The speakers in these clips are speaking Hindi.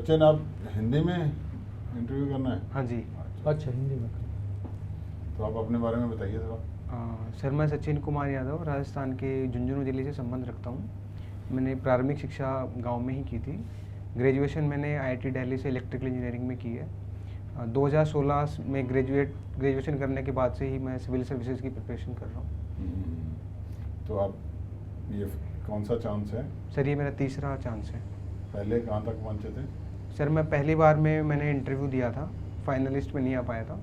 सचिन, आप हिंदी में इंटरव्यू करना है? हाँ जी। अच्छा, हिंदी में। तो आप अपने बारे में बताइए थोड़ा। सर, मैं सचिन कुमार यादव राजस्थान के झुंझुनू ज़िले से संबंध रखता हूँ। मैंने प्रारंभिक शिक्षा गांव में ही की थी। ग्रेजुएशन मैंने आईआईटी दिल्ली से इलेक्ट्रिकल इंजीनियरिंग में की है। 2016 में ग्रेजुएशन करने के बाद से ही मैं सिविल सर्विसेज की प्रिपरेशन कर रहा हूँ। तो आप ये कौन सा चांस है? सर, ये मेरा तीसरा चांस है। पहले कहाँ तक पहुँचे थे? सर, मैं पहली बार में मैंने इंटरव्यू दिया था, फाइनलिस्ट में नहीं आ पाया था।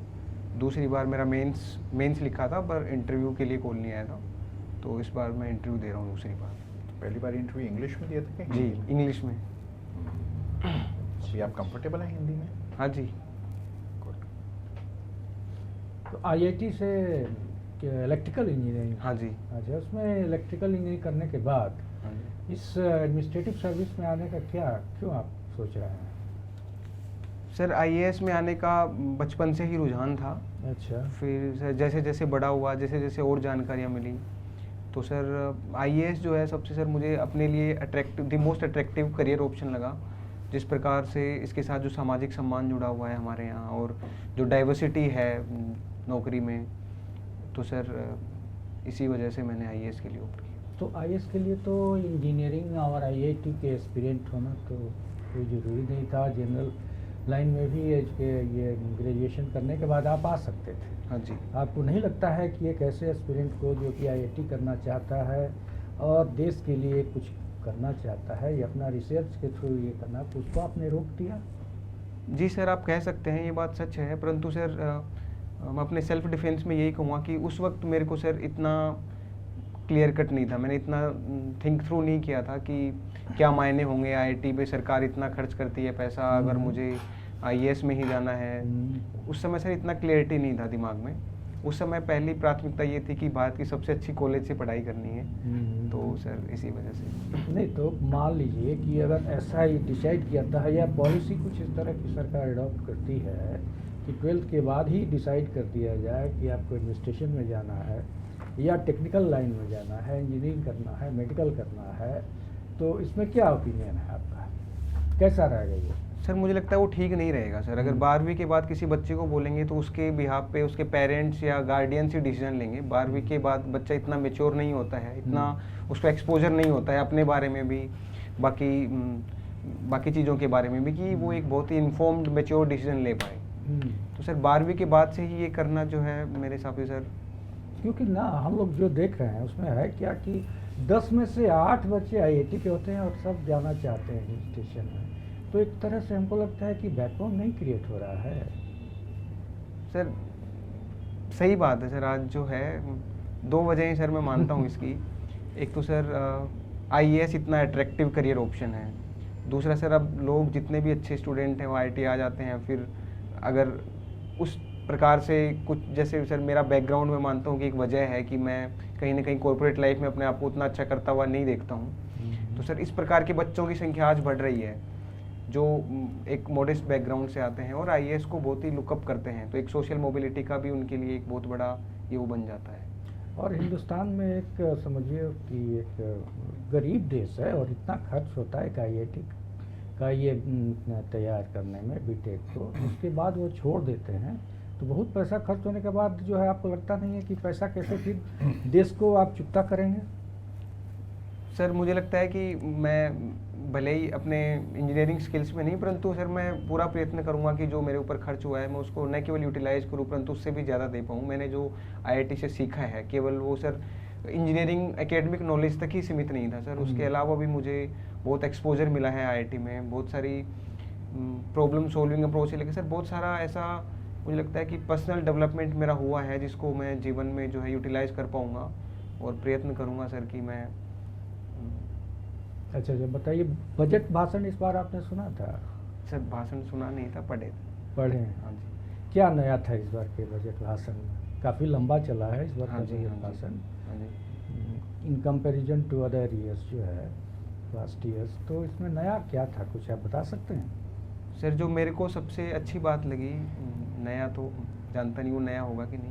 दूसरी बार मेरा मेंस लिखा था, पर इंटरव्यू के लिए कॉल नहीं आया था। तो इस बार मैं इंटरव्यू दे रहा हूँ दूसरी बार। पहली बार इंटरव्यू इंग्लिश में दिया था? जी, इंग्लिश में। जी, आप कंफर्टेबल हैं हिंदी में? हाँ जी। तो आईआईटी से इलेक्ट्रिकल इंजीनियरिंग? हाँ जी। अच्छा, उसमें इलेक्ट्रिकल इंजीनियरिंग करने के बाद हाँ जी। इस एडमिनिस्ट्रेटिव सर्विस में आने का क्यों आप सोच रहे हैं? सर, आईएएस में आने का बचपन से ही रुझान था। अच्छा। फिर सर जैसे जैसे बड़ा हुआ, जैसे जैसे और जानकारियाँ मिली, तो सर आईएएस जो है सबसे सर मुझे अपने लिए the most attractive career option लगा। जिस प्रकार से इसके साथ जो सामाजिक सम्मान जुड़ा हुआ है हमारे यहाँ, और जो डाइवर्सिटी है नौकरी में, तो सर इसी वजह से मैंने आईएएस के लिए ऑप्ट किया। तो आईएएस के लिए तो इंजीनियरिंग और आईआईटी के एस्पिरेंट होना तो कोई ज़रूरी नहीं था। जनरल लाइन में भी ये ग्रेजुएशन करने के बाद आप आ सकते थे। हाँ जी। आपको नहीं लगता है कि एक ऐसे एस्पिरेंट को जो कि आईआईटी करना चाहता है और देश के लिए कुछ करना चाहता है या अपना रिसर्च के थ्रू ये करना, तो उसको आपने रोक दिया? जी सर, आप कह सकते हैं, ये बात सच है। परंतु सर मैं अपने सेल्फ डिफेंस में यही कहूँगा कि उस वक्त मेरे को सर इतना क्लियर कट नहीं था। मैंने इतना थिंक थ्रू नहीं किया था कि क्या मायने होंगे आईआईटी पे, सरकार इतना खर्च करती है पैसा, अगर मुझे आईएएस में ही जाना है। उस समय सर इतना क्लियरिटी नहीं था दिमाग में। उस समय पहली प्राथमिकता ये थी कि भारत की सबसे अच्छी कॉलेज से पढ़ाई करनी है। तो सर इसी वजह से। नहीं, तो मान लीजिए कि अगर ऐसा ही डिसाइड किया था, या पॉलिसी कुछ इस तरह की सरकार अडॉप्ट करती है कि 12th के बाद ही डिसाइड कर दिया जाए कि आपको एडमिनिस्ट्रेशन में जाना है या टेक्निकल लाइन में जाना है, इंजीनियरिंग करना है, मेडिकल करना है, तो इसमें क्या ओपिनियन है आपका? कैसा रहेगा ये? सर, मुझे लगता है वो ठीक नहीं रहेगा सर। अगर 12वीं के बाद किसी बच्चे को बोलेंगे तो उसके बिहाफ पे उसके पेरेंट्स या गार्डियंस ही डिसीजन लेंगे। 12वीं के बाद बच्चा इतना मेच्योर नहीं होता है, इतना उसको एक्सपोजर नहीं होता है अपने बारे में भी, बाकी चीज़ों के बारे में भी, कि वो एक बहुत ही इन्फॉर्म्ड मेच्योर डिसीजन ले पाए। तो सर 12वीं के बाद से ही ये करना जो है मेरे हिसाब से सर, क्योंकि ना हम लोग जो देख रहे हैं उसमें है क्या कि 10 में से 8 बच्चे आईआईटी के होते हैं और सब जाना चाहते हैं एडमिनिस्ट्रेशन में। तो एक तरह से हमको लगता है कि बैकग्राउंड नहीं क्रिएट हो रहा है। सर सही बात है सर। आज जो है 2 वजह सर मैं मानता हूँ इसकी। एक तो सर आईएएस इतना अट्रैक्टिव करियर ऑप्शन है। दूसरा सर, अब लोग जितने भी अच्छे स्टूडेंट हैं वो आईआईटी आ जाते हैं। फिर अगर उस प्रकार से कुछ, जैसे सर मेरा बैकग्राउंड में मानता हूँ कि एक वजह है कि मैं कहीं ना कहीं कॉर्पोरेट लाइफ में अपने आप को उतना अच्छा करता हुआ नहीं देखता हूँ। तो सर इस प्रकार के बच्चों की संख्या आज बढ़ रही है जो एक मॉडेस्ट बैकग्राउंड से आते हैं और आईएएस को बहुत ही लुकअप करते हैं। तो एक सोशल मोबिलिटी का भी उनके लिए एक बहुत बड़ा ये वो बन जाता है। और हिंदुस्तान में एक समझिए कि एक गरीब देश है और इतना खर्च होता है आईआईटी का ये तैयार करने में बीटेक को, उसके बाद वो छोड़ देते हैं। तो बहुत पैसा खर्च होने के बाद जो है, आपको लगता नहीं है कि पैसा कैसे फिर देश को आप चुकता करेंगे? सर मुझे लगता है कि मैं भले ही अपने इंजीनियरिंग स्किल्स में नहीं, परंतु सर मैं पूरा प्रयत्न करूंगा कि जो मेरे ऊपर खर्च हुआ है मैं उसको न केवल यूटिलाइज करूं परंतु उससे भी ज़्यादा दे पाऊँ। मैंने जो आईआईटी से सीखा है केवल वो सर इंजीनियरिंग एकेडमिक नॉलेज तक ही सीमित नहीं था सर। उसके अलावा भी मुझे बहुत एक्सपोजर मिला है आईआईटी में। बहुत सारी प्रॉब्लम सॉल्विंग अप्रोच से लेकर सर बहुत सारा ऐसा मुझे लगता है कि पर्सनल डेवलपमेंट मेरा हुआ है जिसको मैं जीवन में जो है यूटिलाइज कर पाऊँगा और प्रयत्न करूँगा सर कि मैं। अच्छा, बताइए, बजट भाषण इस बार आपने सुना था? सर भाषण सुना नहीं था, पढ़े। हाँ जी। क्या नया था इस बार के बजट भाषण में? काफ़ी लंबा चला है इस बार का बजट भाषण in comparison to other years जो है लास्ट ईयर्स। तो इसमें नया क्या था, कुछ आप बता सकते हैं? सर जो मेरे को सबसे अच्छी बात लगी, नया तो जानता नहीं वो नया होगा कि नहीं,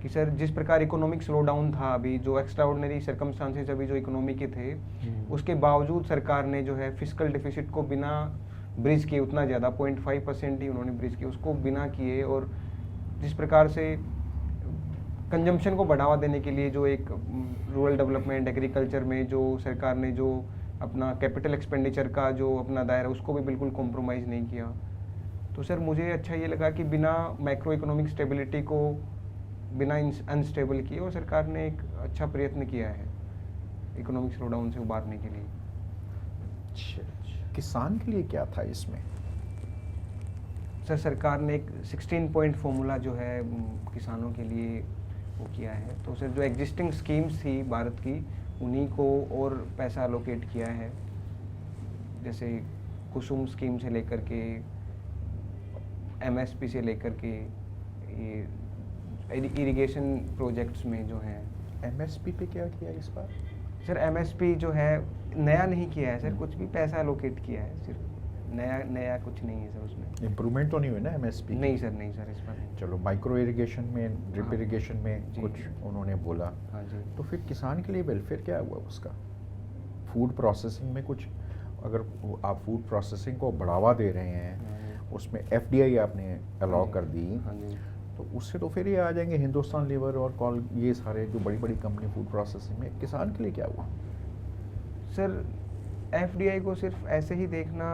कि सर जिस प्रकार इकोनॉमिक स्लो डाउन था अभी, जो एक्स्ट्रा ऑर्डिनरी सर्कमस्टांसेस अभी जो इकोनॉमी के थे, उसके बावजूद सरकार ने जो है फिस्कल डिफिसिट को बिना ब्रिज किए उतना ज़्यादा 0.5% ही उन्होंने ब्रिज किए, उसको बिना किए। और जिस प्रकार से कंजम्पशन को बढ़ावा देने के लिए जो एक रूरल डेवलपमेंट एग्रीकल्चर में जो सरकार ने जो अपना कैपिटल एक्सपेंडिचर का जो अपना दायरा उसको भी बिल्कुल कॉम्प्रोमाइज़ नहीं किया। तो सर मुझे अच्छा ये लगा कि बिना मैक्रो इकोनॉमिक स्टेबिलिटी को बिना अनस्टेबल किए और सरकार ने एक अच्छा प्रयत्न किया है इकोनॉमिक स्लोडाउन से उबारने के लिए। किसान के लिए क्या था इसमें? सर सरकार ने एक 16 पॉइंट फॉर्मूला जो है किसानों के लिए वो किया है। तो सर जो एग्जिस्टिंग स्कीम्स थी भारत की उन्हीं को और पैसा अलोकेट किया है, जैसे कुसुम स्कीम से लेकर के एमएसपी से लेकर के ये इरिगेशन प्रोजेक्ट्स में जो है। एमएसपी पे क्या किया इस बार? सर एमएसपी जो है नया नहीं किया है सर, कुछ भी पैसा अलोकेट किया है, सिर्फ नया कुछ नहीं है सर उसमें। इम्प्रूवमेंट तो नहीं हुई ना एमएसपी? नहीं सर, नहीं सर, इस बार नहीं। चलो माइक्रो इरिगेशन में, ड्रिप हाँ, इरिगेशन में जी, कुछ उन्होंने बोला। हाँ जी। तो फिर किसान के लिए वेलफेयर क्या हुआ उसका? फूड प्रोसेसिंग में कुछ, अगर आप फूड प्रोसेसिंग को बढ़ावा दे रहे हैं, उसमें एफडीआई आपने अलाउ कर दी, हाँ जी। तो उससे तो फिर ये आ जाएंगे हिंदुस्तान लीवर और कॉल, ये सारे जो बड़ी बड़ी कंपनी फूड प्रोसेसिंग में। किसान के लिए क्या हुआ? सर एफडीआई को सिर्फ ऐसे ही देखना,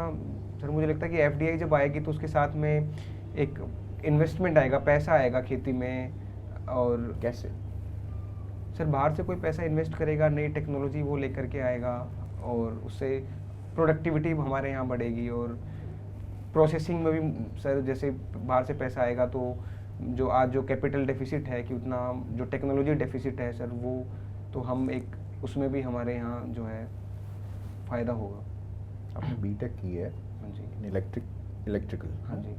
सर मुझे लगता है कि एफडीआई जब आएगी तो उसके साथ में एक इन्वेस्टमेंट आएगा, पैसा आएगा खेती में। और कैसे? सर बाहर से कोई पैसा इन्वेस्ट करेगा, नई टेक्नोलॉजी वो लेकर के आएगा और उससे प्रोडक्टिविटी हमारे यहाँ बढ़ेगी। और प्रोसेसिंग में भी सर जैसे बाहर से पैसा आएगा तो जो आज जो कैपिटल डेफिसिट है कि उतना जो टेक्नोलॉजी डेफिसिट है सर वो तो हम एक उसमें भी हमारे यहाँ जो है फ़ायदा होगा। आपने बीटेक की है हाँ जी। In electrical. हाँ जी।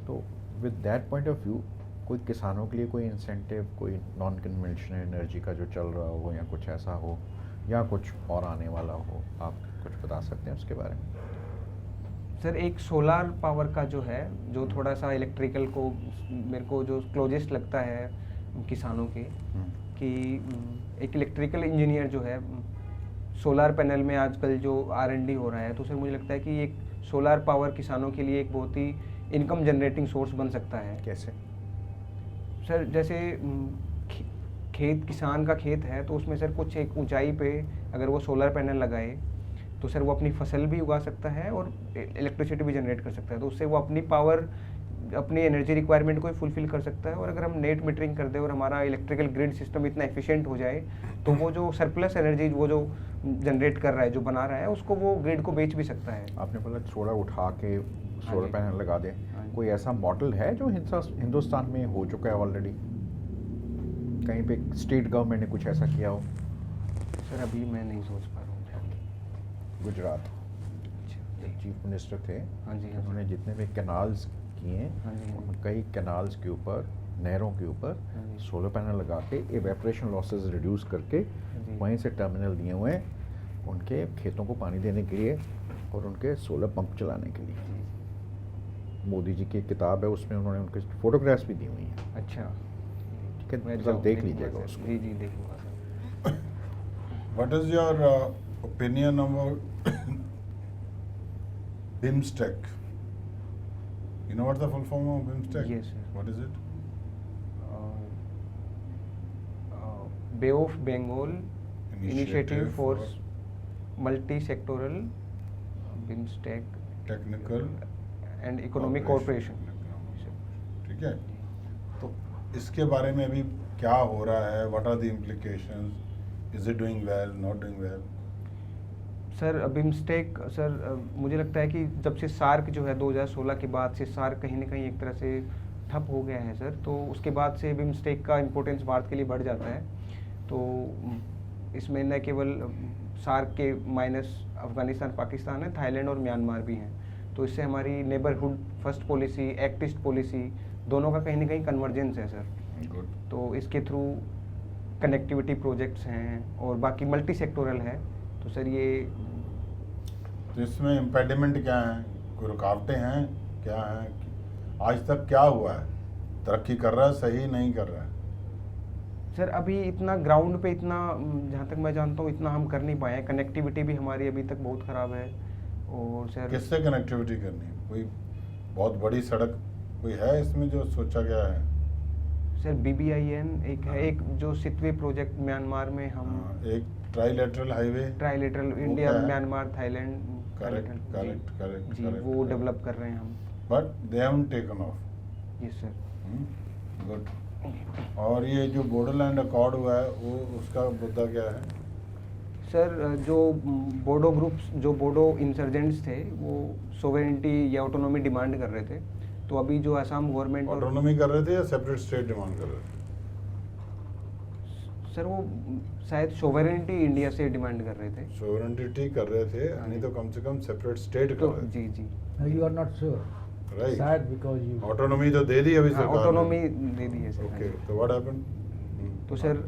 तो with that point of view कोई किसानों के लिए कोई इंसेंटिव, कोई नॉन कन्वेंशनल एनर्जी का जो चल रहा हो या कुछ ऐसा हो या कुछ और आने वाला हो, आप कुछ बता सकते हैं उसके बारे में? सर एक सोलार पावर का जो है, जो थोड़ा सा इलेक्ट्रिकल को मेरे को जो क्लोजेस्ट लगता है किसानों के, कि एक इलेक्ट्रिकल इंजीनियर जो है सोलार पैनल में आजकल जो R&D हो रहा है, तो सर मुझे लगता है कि एक सोलार पावर किसानों के लिए एक बहुत ही इनकम जनरेटिंग सोर्स बन सकता है। कैसे? सर जैसे खेत, किसान का खेत है तो उसमें सर कुछ एक ऊंचाई पे अगर वो सोलर पैनल लगाए तो सर वो अपनी फसल भी उगा सकता है और इलेक्ट्रिसिटी भी जनरेट कर सकता है। तो उससे वो अपनी पावर, अपनी एनर्जी रिक्वायरमेंट को फुलफिल कर सकता है। और अगर हम नेट मीटरिंग कर दें और हमारा इलेक्ट्रिकल ग्रिड सिस्टम इतना एफिशिएंट हो जाए तो वो जो सरप्लस एनर्जी वो जो जनरेट कर रहा है, जो बना रहा है, उसको वो ग्रिड को बेच भी सकता है। आपने बोला थोड़ा उठा के सोलर पैनल लगा दे, हाँ जी। कोई ऐसा मॉडल है जो हिंदुस्तान में हो चुका है ऑलरेडी? कहीं पे स्टेट गवर्नमेंट ने कुछ ऐसा किया हो? सर अभी मैं नहीं सोच पा रहा हूँ। गुजरात अच्छा, चीफ मिनिस्टर थे, हाँ जी, उन्होंने जितने भी कैनाल्स किए, हाँ जी, उन कई कैनाल्स के ऊपर, नहरों के ऊपर हाँ जी। सोलर पैनल लगा के इवेपोरेशन लॉसेस रिड्यूस करके जी। वहीं से टर्मिनल दिए हुए हैं उनके खेतों को पानी देने के लिए और उनके सोलर पंप चलाने के लिए। मोदी जी की एक किताब है, उसमें उन्होंने उनके फोटोग्राफ्स भी दी हुई हैं। अच्छा, ठीक है, मैं जब जाऊँ, देख देखूंगा लीजिएगा सर। उसको। जी जी देखूंगा sir. What is your opinion about BIMSTEC? You know what the full form of BIMSTEC? Yes, sir. What is it? Bay of Bengal Initiative for Multi-Sectoral BIMSTEC Technical and Economic Cooperation। ठीक है, तो इसके बारे में अभी क्या हो रहा है? What are the implications? Is it doing well? Not doing well? Sir BIMSTEC sir मुझे लगता है कि जब से सार्क जो है 2016 के बाद से सार्क कहीं ना कहीं एक तरह से ठप हो गया है सर, तो उसके बाद से बिम्स्टेक का इम्पोर्टेंस भारत के लिए बढ़ जाता है। तो इसमें न केवल सार्क के माइनस अफगानिस्तान, पाकिस्तान है, थाईलैंड और म्यांमार भी हैं। तो इससे हमारी neighbourhood first policy, act east policy, दोनों का कहीं ना कहीं कन्वर्जेंस है सर। Good. तो इसके थ्रू कनेक्टिविटी प्रोजेक्ट्स हैं और बाकी मल्टी सेक्टोरल है। तो सर ये तो इसमें इम्पेडिमेंट क्या है? कोई रुकावटें हैं? क्या हैं? आज तक क्या हुआ है? तरक्की कर रहा है, सही नहीं कर रहा है? सर अभी इतना ग्राउंड पे इतना, जहाँ तक मैं जानता हूँ, इतना हम कर नहीं पाए हैं। कनेक्टिविटी भी हमारी अभी तक बहुत ख़राब है और सर किससे कनेक्टिविटी करनी है? कोई बहुत बड़ी सड़क कोई है इसमें जो सोचा गया है? सर BBIN एक है, एक जो सितवे प्रोजेक्ट म्यांमार में हम हाँ, एक ट्राइलेटरल हाईवे। ट्राइलेटरल वो इंडिया क्या है? म्यांमार थाईलैंड करेक्ट जी, करेक्ट करेक्ट जी वो डेवलप कर रहे हैं हम। But they haven't taken of. Yes sir. Good. और ये जो बोडोलैंड अकॉर्ड हुआ है वो उसका मुद्दा क्या है? सर जो बोडो ग्रुप्स, जो बोडो इंसर्जेंट्स थे, वो सोवेरेंटी या ऑटोनॉमी डिमांड कर रहे थे। तो अभी जो असम गवर्नमेंट और ऑटोनॉमी कर रहे थे या सेपरेट स्टेट डिमांड कर रहे थे? सर वो शायद सोवेरेंटी इंडिया से डिमांड कर रहे थे। सोवरेंटी कर रहे थे, यानी तो कम से कम सेपरेट स्टेट कर तो रहे थे। जी जी you are not sure, right. शायद बिकॉज यू ऑटोनॉमी तो दे दी अभी हाँ, सरकार ने। ऑटोनॉमी दे दी है सर। ओके, तो व्हाट हैपेंड? तो सर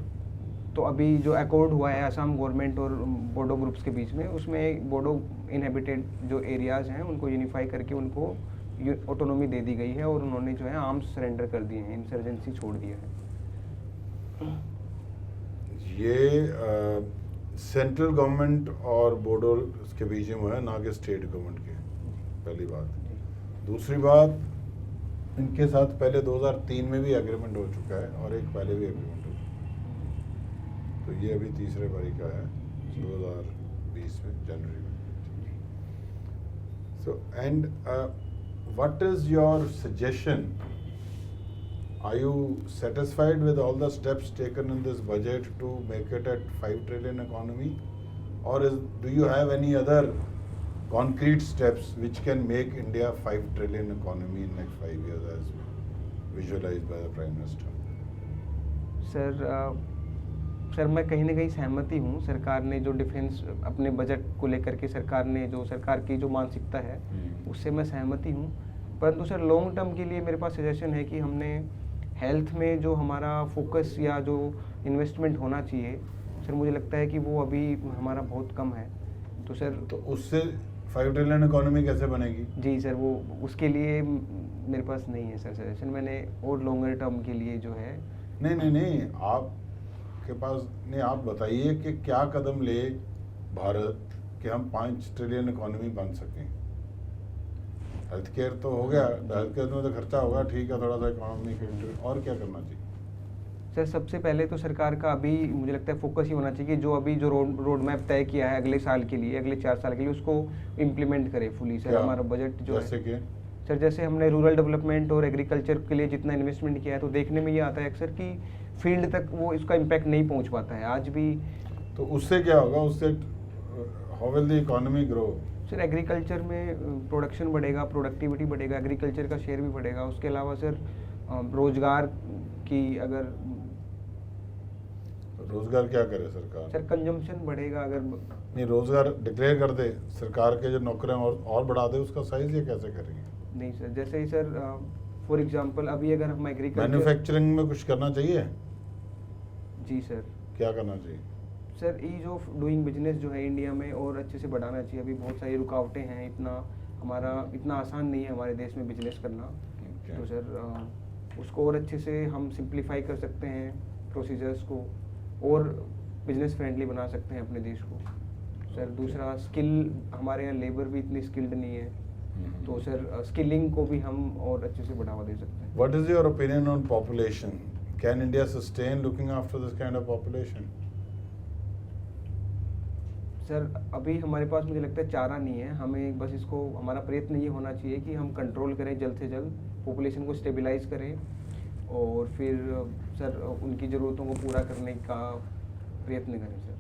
तो अभी जो अकॉर्ड हुआ है असम गवर्नमेंट और बोडो ग्रुप्स के बीच में, उसमें बोडो इनहेबिटेड जो एरियाज हैं उनको यूनिफाई करके उनको ऑटोनॉमी दे दी गई है और उन्होंने जो है आर्म्स सरेंडर कर दिए हैं, इंसर्जेंसी छोड़ दिया है। ये सेंट्रल गवर्नमेंट और बोडो के बीच में हुआ है, ना कि स्टेट गवर्नमेंट के। पहली बात। दूसरी बात, इनके साथ पहले 2003 में भी एग्रीमेंट हो चुका है और एक पहले भी एग्रीमेंट हो चुका है। तो ये अभी तीसरे बारी का है 2020 में, जनवरी में। So and what is your suggestion? Are you satisfied with all the steps taken in this budget to make it at 5 trillion economy? Or do you have any other concrete steps which can make India 5 trillion economy in next 5 years as visualized by the Prime Minister? Sir मैं कहीं ना कहीं सहमति हूँ। सरकार ने जो डिफेंस अपने बजट को लेकर के सरकार की जो मानसिकता है उससे मैं सहमति हूँ। परंतु सर लॉन्ग टर्म के लिए मेरे पास सजेशन है कि हमने हेल्थ में जो हमारा फोकस या जो इन्वेस्टमेंट होना चाहिए, सर मुझे लगता है कि वो अभी हमारा बहुत कम है। तो सर तो उससे 5 ट्रिलियन इकोनॉमी कैसे बनेगी? जी सर, वो उसके लिए मेरे पास नहीं है सर सजेशन। मैंने और लॉन्गर टर्म के लिए जो है नहीं, आपके पास नहीं। आप बताइए कि क्या कदम ले भारत कि हम 5 ट्रिलियन इकोनॉमी बन सकें। हेल्थ केयर तो हो गया, हेल्थ केयर में तो खर्चा होगा, ठीक है, थोड़ा सा इकोनॉमी के, और क्या करना चाहिए? सर सबसे पहले तो सरकार का अभी मुझे लगता है फोकस ही होना चाहिए कि जो अभी जो रोड मैप तय किया है अगले साल के लिए, अगले 4 साल के लिए, उसको इम्प्लीमेंट करे फुली। सर क्या? हमारा बजट जो जैसे है कि सर, जैसे हमने रूरल डेवलपमेंट और एग्रीकल्चर के लिए जितना इन्वेस्टमेंट किया है, तो देखने में ये आता है अक्सर कि फील्ड तक वो इसका इम्पैक्ट नहीं पहुंच पाता है आज भी। तो उससे क्या होगा? उससे how will the economy grow? Sir agriculture में प्रोडक्शन बढ़ेगा, प्रोडक्टिविटी बढ़ेगा, एग्रीकल्चर का शेयर भी बढ़ेगा। उसके अलावा सर रोजगार की अगर रोजगार क्या करे सरकार? सर कंजम्पशन बढ़ेगा अगर नहीं, रोजगार डिक्लेयर कर दे सरकार के, जो नौकरियां और बढ़ा दे, उसका साइज ये कैसे करेंगे? नहीं सर, जैसे ही सर फॉर एग्जांपल अभी अगर हम एग्रीकल्चर मैन्युफैक्चरिंग में कुछ करना चाहिए? जी सर। क्या करना चाहिए? Sir ease of doing business जो है इंडिया में और अच्छे से बढ़ाना चाहिए। अभी बहुत सारी रुकावटें हैं, इतना आसान नहीं है हमारे देश में बिजनेस करना। Okay. तो सर उसको और अच्छे से हम सिंप्लीफाई कर सकते हैं, प्रोसीजर्स को और बिजनेस फ्रेंडली बना सकते हैं अपने देश को। सर दूसरा स्किल, हमारे यहाँ लेबर भी इतनी स्किल्ड नहीं है, तो सर स्किलिंग को भी हम और अच्छे से बढ़ावा दे सकते हैं। What is your opinion on population? Can India sustain looking after this kind of population? Sir अभी हमारे पास मुझे लगता है चारा नहीं है। हमें बस इसको, हमारा प्रयत्न ये होना चाहिए कि हम कंट्रोल करें, जल्द से जल्द पॉपुलेशन को स्टेबलाइज करें और फिर सर उनकी ज़रूरतों को पूरा करने का प्रयत्न करें सर।